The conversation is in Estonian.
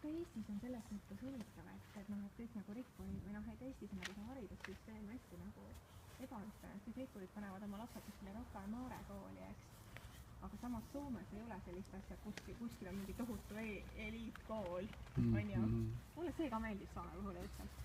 Aga Eestis on selles mõttes huvitav, et noh, et kõik nagu rikkurid või noh, et Eestis on nagu see haridussüsteem hästi nagu ebaühtlane, et kõik rikkurid panevad oma lapsed kuskile Rocca al Mare kooli, eks. Aga samas Soomes ei ole sellist asja, kuskil on mingi tohutu eliitkool, on ju. Mulle see ka meeldib Soome puhul lihtsalt.